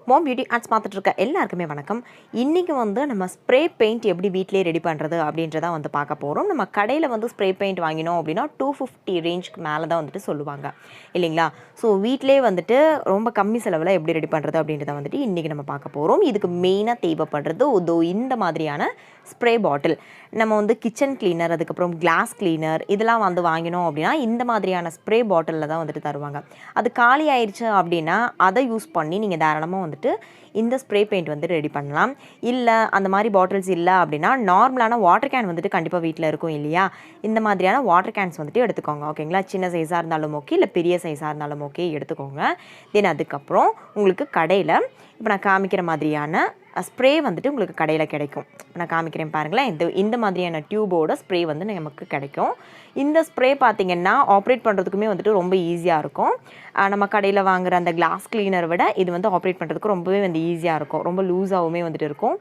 மாம் beauty arts பார்த்துட்டு இருக்க எல்லாருக்குமே வணக்கம். இன்றைக்கி வந்து நம்ம ஸ்ப்ரே பெயிண்ட் எப்படி வீட்டிலே ரெடி பண்ணுறது அப்படின்றத வந்து பார்க்க போகிறோம். நம்ம கடையில் வந்து ஸ்ப்ரே பெயிண்ட் வாங்கினோம் அப்படின்னா 250 ரேஞ்சுக்கு மேலே தான் வந்துட்டு சொல்லுவாங்க இல்லைங்களா. ஸோ வீட்டிலே வந்துட்டு ரொம்ப கம்மி செலவில் எப்படி ரெடி பண்ணுறது அப்படின்றத வந்துட்டு இன்றைக்கி நம்ம பார்க்க போகிறோம். இதுக்கு மெயினாக தேவைப்படுறது இந்த மாதிரியான ஸ்ப்ரே பாட்டில். நம்ம வந்து கிச்சன் கிளீனர், அதுக்கப்புறம் கிளாஸ் கிளீனர் இதெல்லாம் வந்து வாங்கினோம் அப்படின்னா இந்த மாதிரியான ஸ்ப்ரே பாட்டிலில் தான் வந்துட்டு தருவாங்க. அது காலி ஆயிடுச்சு அப்படின்னா அதை யூஸ் பண்ணி நீங்கள் தாராளமாக வந்துட்டு இந்த ஸ்ப்ரே பெயிண்ட் வந்து ரெடி பண்ணலாம். இல்லை அந்த மாதிரி பாட்டில்ஸ் இல்லை அப்படின்னா நார்மலான வாட்டர் கேன் வந்துட்டு கண்டிப்பாக வீட்டில் இருக்கும் இல்லையா. இந்த மாதிரியான வாட்டர் கேன்ஸ் வந்துட்டு எடுத்துக்கோங்க ஓகேங்களா. சின்ன சைஸாக இருந்தாலும் ஓகே, இல்லை பெரிய சைஸாக இருந்தாலும் ஓகே எடுத்துக்கோங்க. தென் அதுக்கப்புறம் உங்களுக்கு கடையில் இப்போ நான் காமிக்கிற மாதிரியான ஸ்ப்ரே வந்துட்டு உங்களுக்கு கடையில் கிடைக்கும். நான் காமிக்கிறேன் பாருங்களேன். இந்த மாதிரியான டியூபோட ஸ்ப்ரே வந்து நமக்கு கிடைக்கும். இந்த ஸ்ப்ரே பார்த்திங்கன்னா ஆப்ரேட் பண்ணுறதுக்குமே வந்துட்டு ரொம்ப ஈஸியாக இருக்கும். நம்ம கடையில் வாங்குகிற அந்த கிளாஸ் கிளீனரை விட இது வந்து ஆப்ரேட் பண்ணுறதுக்கு ரொம்பவே வந்து ஈஸியாக இருக்கும். ரொம்ப லூஸாகவுமே வந்துட்டு இருக்கும்.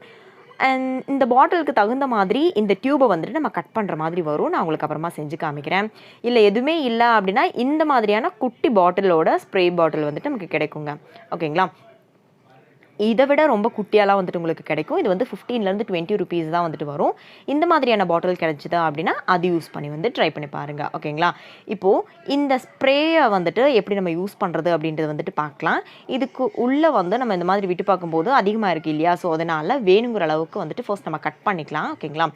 அண்ட் இந்த பாட்டிலுக்கு தகுந்த மாதிரி இந்த டியூபை வந்துட்டு நம்ம கட் பண்ணுற மாதிரி வரும். நான் உங்களுக்கு அப்புறமா செஞ்சு காமிக்கிறேன். இல்லை எதுவுமே இல்லை அப்படின்னா இந்த மாதிரியான குட்டி பாட்டிலோட ஸ்ப்ரே பாட்டில் வந்துட்டு நமக்கு கிடைக்குங்க ஓகேங்களா. இதை விட ரொம்ப குட்டியாலாம் வந்துட்டு உங்களுக்கு கிடைக்கும். இது வந்து 15 to 20 rupees தான் வந்துட்டு வரும். இந்த மாதிரியான பாட்டில் கிடைச்சிதா அப்படின்னா அது யூஸ் பண்ணி வந்து ட்ரை பண்ணி பாருங்கள் ஓகேங்களா. இப்போது இந்த ஸ்ப்ரேயை வந்துட்டு எப்படி நம்ம யூஸ் பண்ணுறது அப்படின்றது வந்துட்டு பார்க்கலாம். இதுக்கு உள்ளே வந்து நம்ம இந்த மாதிரி விட்டு பார்க்கும்போது அதிகமாக இருக்குது இல்லையா. ஸோ அதனால் வேணுங்கிற அளவுக்கு வந்துட்டு ஃபர்ஸ்ட் நம்ம கட் பண்ணிக்கலாம் ஓகேங்களா.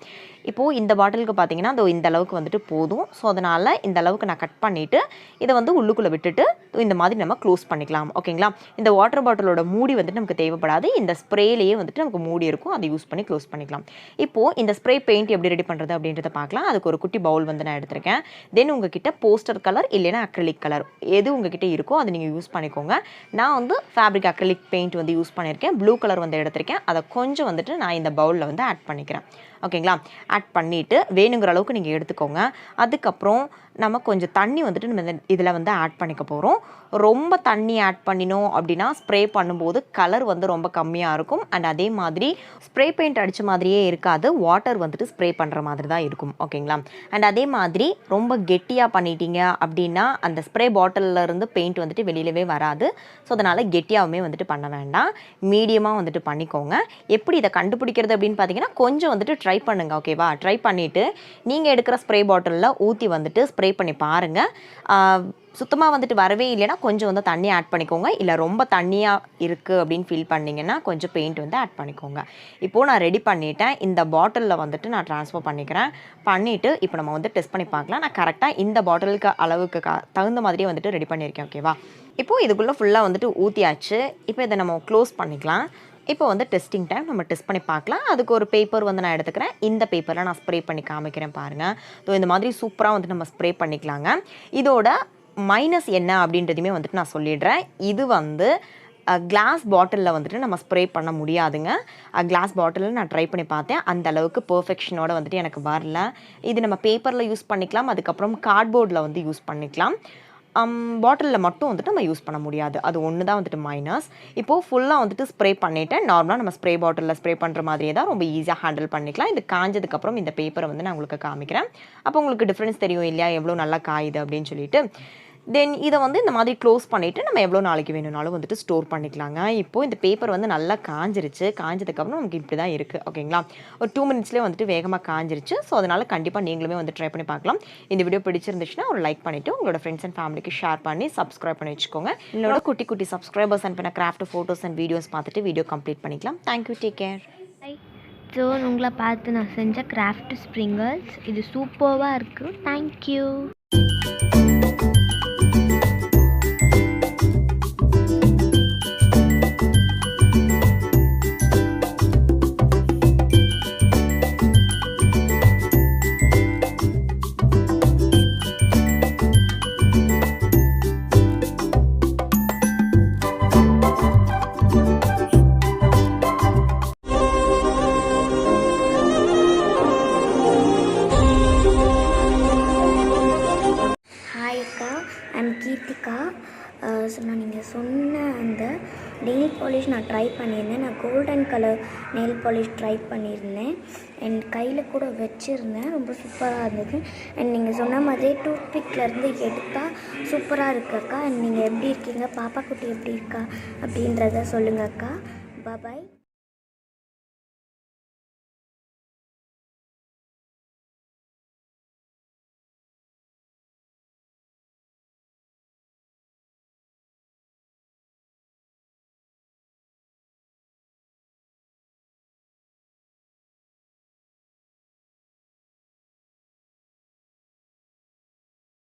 இப்போது இந்த பாட்டிலுக்கு பார்த்தீங்கன்னா இந்த அளவுக்கு வந்துட்டு போதும். ஸோ அதனால் இந்த அளவுக்கு நான் கட் பண்ணிவிட்டு இதை வந்து உள்ளுக்குள்ளே விட்டுட்டு இந்த மாதிரி நம்ம க்ளோஸ் பண்ணிக்கலாம் ஓகேங்களா. இந்த வாட்டர் பாட்டிலோட மூடி வந்துட்டு நமக்கு தேவைப்படாது. இந்த ஸ்ப்ரேலேயே வந்துட்டு நமக்கு மூடி இருக்கும். அதை யூஸ் பண்ணி க்ளோஸ் பண்ணிக்கலாம். இப்போது இந்த ஸ்ப்ரே பெயிண்ட் எப்படி ரெடி பண்ணுறது அப்படின்றத பார்க்கலாம். அதுக்கு ஒரு குட்டி பவுல் வந்து நான் எடுத்திருக்கேன். தென் உங்ககிட்ட போஸ்டர் கலர் இல்லைன்னா அக்ரிலிக் கலர் எது உங்ககிட்ட இருக்கோ அதை நீங்கள் யூஸ் பண்ணிக்கோங்க. நான் வந்து ஃபேப்ரிக் அக்ரிலிக் பெயிண்ட் வந்து யூஸ் பண்ணியிருக்கேன். ப்ளூ கலர் வந்து எடுத்திருக்கேன். அதை கொஞ்சம் வந்துட்டு நான் இந்த பவுலில் வந்து ஆட் பண்ணிக்கிறேன் ஓகேங்களா. ஆட் பண்ணிவிட்டு வேணுங்கிற அளவுக்கு நீங்கள் எடுத்துக்கோங்க. அதுக்கப்புறம் நம்ம கொஞ்சம் தண்ணி வந்துட்டு நம்ம இதில் வந்து ஆட் பண்ணிக்க போகிறோம். ரொம்ப தண்ணி ஆட் பண்ணினோம் அப்படின்னா ஸ்ப்ரே பண்ணும்போது கலர் வந்து ரொம்ப கம்மியாக இருக்கும். அண்ட் அதே மாதிரி ஸ்ப்ரே பெயிண்ட் அடித்த மாதிரியே இருக்காது. வாட்டர் வந்துட்டு ஸ்ப்ரே பண்ணுற மாதிரி தான் இருக்கும் ஓகேங்களா. அண்ட் அதே மாதிரி ரொம்ப கெட்டியாக பண்ணிட்டீங்க அப்படின்னா அந்த ஸ்ப்ரே பாட்டிலில் இருந்து பெயிண்ட் வந்துட்டு வெளியிலவே வராது. ஸோ அதனால் கெட்டியாகவுமே வந்துட்டு பண்ண வேண்டாம். மீடியமாக வந்துட்டு பண்ணிக்கோங்க. எப்படி இதை கண்டுபிடிக்கிறது அப்படின்னு பார்த்தீங்கன்னா கொஞ்சம் வந்துட்டு ட்ரை பண்ணுங்கள் ஓகேவா. ட்ரை பண்ணிவிட்டு நீங்கள் எடுக்கிற ஸ்ப்ரே பாட்டிலில் ஊற்றி வந்துட்டு ஸ்ப்ரே பண்ணி பாருங்கள். சுத்தமாக வந்துட்டு வரவே இல்லைன்னா கொஞ்சம் வந்து தண்ணி ஆட் பண்ணிக்கோங்க. இல்லை ரொம்ப தண்ணியாக இருக்குது அப்படின்னு ஃபீல் பண்ணிங்கன்னா கொஞ்சம் பெயிண்ட் வந்து ஆட் பண்ணிக்கோங்க. இப்போது நான் ரெடி பண்ணிவிட்டேன். இந்த பாட்டிலில் வந்துட்டு நான் ட்ரான்ஸ்ஃபர் பண்ணிக்கிறேன். பண்ணிவிட்டு இப்போ நம்ம வந்து டெஸ்ட் பண்ணி பார்க்கலாம். நான் கரெக்டாக இந்த பாட்டிலுக்கு அளவுக்கு தகுந்த மாதிரியே வந்துட்டு ரெடி பண்ணியிருக்கேன் ஓகேவா. இப்போது இதுக்குள்ளே ஃபுல்லாக வந்துட்டு ஊற்றியாச்சு. இப்போ இதை நம்ம க்ளோஸ் பண்ணிக்கலாம். இப்போ வந்து டெஸ்டிங் டைம். நம்ம டெஸ்ட் பண்ணி பார்க்கலாம். அதுக்கு ஒரு பேப்பர் வந்து நான் எடுத்துக்கிறேன். இந்த பேப்பரில் நான் ஸ்ப்ரே பண்ணி காமிக்கிறேன் பாருங்கள். ஸோ இந்த மாதிரி சூப்பராக வந்துட்டு நம்ம ஸ்ப்ரே பண்ணிக்கலாங்க. இதோட மைனஸ் என்ன அப்படின்றதையுமே வந்துட்டு நான் சொல்லிடுறேன். இது வந்து கிளாஸ் பாட்டிலில் வந்துட்டு நம்ம ஸ்ப்ரே பண்ண முடியாதுங்க. கிளாஸ் பாட்டிலில் நான் ட்ரை பண்ணி பார்த்தேன். அந்த அளவுக்கு பர்ஃபெக்ஷனோட வந்துட்டு எனக்கு வரல. இது நம்ம பேப்பரில் யூஸ் பண்ணிக்கலாம். அதுக்கப்புறம் கார்ட்போர்டில் வந்து யூஸ் பண்ணிக்கலாம். பாட்டிலில் மட்டும் வந்துட்டு நம்ம யூஸ் பண்ண முடியாது. அது ஒன்று தான் வந்துட்டு மைனஸ். இப்போது ஃபுல்லாக வந்துட்டு ஸ்ப்ரே பண்ணிவிட்டேன். நார்மலாக நம்ம ஸ்ப்ரே பாட்டிலில் ஸ்ப்ரே பண்ணுற மாதிரியே தான் ரொம்ப ஈஸியாக ஹேண்டில் பண்ணிக்கலாம். இது காஞ்சதுக்கப்புறம் இந்த பேப்பரை வந்து நான் உங்களுக்கு காமிக்கிறேன். அப்போ உங்களுக்கு டிஃப்ரென்ஸ் தெரியும் இல்லையா எவ்வளோ நல்லா காயுது அப்படின்னு சொல்லிட்டு. தென் இதை வந்து இந்த மாதிரி க்ளோஸ் பண்ணிவிட்டு நம்ம எவ்வளோ நாளைக்கு வேணும்னாலும் வந்துட்டு ஸ்டோர் பண்ணிக்கலாங்க. இப்போது இந்த பேப்பர் வந்து நல்லா காஞ்சிருச்சு. காஞ்சதுக்கப்புறம் நமக்கு இப்படி தான் இருக்குது ஓகேங்களா. ஒரு 2 minutesலேயே வந்துட்டு வேகமாக காஞ்சிருச்சு. ஸோ அதனால் கண்டிப்பாக நீங்களுமே வந்து ட்ரை பண்ணி பார்க்கலாம். இந்த வீடியோ பிடிச்சிருந்துச்சுன்னா ஒரு லைக் பண்ணிவிட்டு உங்களோட ஃப்ரெண்ட்ஸ் அண்ட் ஃபேமிலிக்கு ஷேர் பண்ணி சப்ஸ்கிரைப் பண்ணி வச்சுக்கோங்க. என்னோட குட்டி குட்டி சப்ஸ்கிரைபர்ஸ் அண்ட் பண்ண கிராஃப்ட் ஃபோட்டோஸ் அண்ட் வீடியோஸ் பார்த்துட்டு வீடியோ கம்ப்ளீட் பண்ணிக்கலாம். Thank you, take care. ஸோ உங்களை பார்த்து நான் செஞ்ச கிராஃப்ட் ஸ்ப்ரிங்கர்ஸ் இது சூப்பராக இருக்குது. தேங்க்யூ. நெயில் பாலிஷ் நான் ட்ரை பண்ணியிருந்தேன். நான் golden colour nail polish try பண்ணியிருந்தேன். அண்ட் கையில் கூட வச்சுருந்தேன். ரொம்ப சூப்பராக இருந்தது. அண்ட் நீங்கள் சொன்ன மாதிரியே டூத்பிக்லேருந்து எடுத்தால் சூப்பராக இருக்கு அக்கா. அண்ட் நீங்கள் எப்படி இருக்கீங்க, பாப்பா குட்டி எப்படி இருக்கா அப்படின்றத சொல்லுங்கள் அக்கா. பாய்.